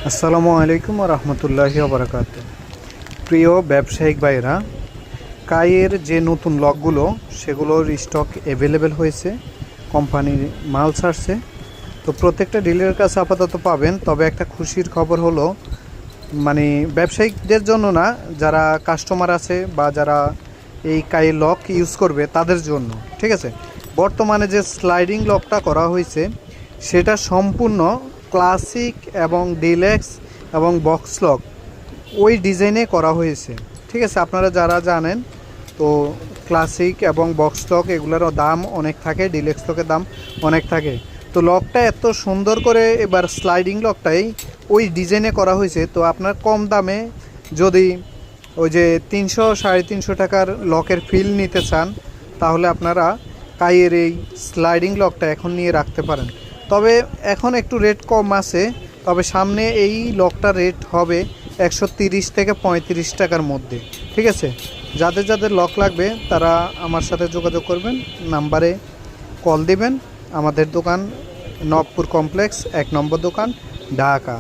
আসসালামু আলাইকুম ওয়া রাহমাতুল্লাহি ওয়া বারাকাতুহু। প্রিয় ব্যবসায়িক ভাইরা, কাইয়ের যে নতুন লকগুলো সেগুলোর স্টক অ্যাভেলেবেল হয়েছে, কোম্পানির মাল ছাড়ছে। তো প্রত্যেকটা ডিলারের কাছে আপাতত পাবেন। তবে একটা খুশির খবর হলো, মানে ব্যবসায়িকদের জন্য না, যারা কাস্টমার আছে বা যারা এই কাইয়ের লক ইউজ করবে তাদের জন্য, ঠিক আছে। বর্তমানে যে স্লাইডিং লকটা করা হয়েছে সেটা সম্পূর্ণ ক্লাসিক এবং ডিলেক্স এবং বক্স লক ওই ডিজাইনে করা হয়েছে, ঠিক আছে। আপনারা যারা জানেন, তো ক্লাসিক এবং বক্স লক এগুলোরও দাম অনেক থাকে, ডিলেক্স লকের দাম অনেক থাকে। তো লকটা এত সুন্দর করে এবার স্লাইডিং লকটাই ওই ডিজাইনে করা হয়েছে। তো আপনার কম দামে যদি ওই যে 300-350 টাকার লকের ফিল নিতে চান, তাহলে আপনারা কাইয়ের এই স্লাইডিং লকটা এখন নিয়ে রাখতে পারেন। তবে এখন একটু রেট কম আছে, তবে সামনে এই লকটার রেট হবে 130 থেকে 35 টাকার মধ্যে, ঠিক আছে। যাদের যাদের লক লাগবে তারা আমার সাথে যোগাযোগ করবেন, নাম্বারে কল দিবেন। আমাদের দোকান নবপুর কমপ্লেক্স 1 নম্বর দোকান, ঢাকা।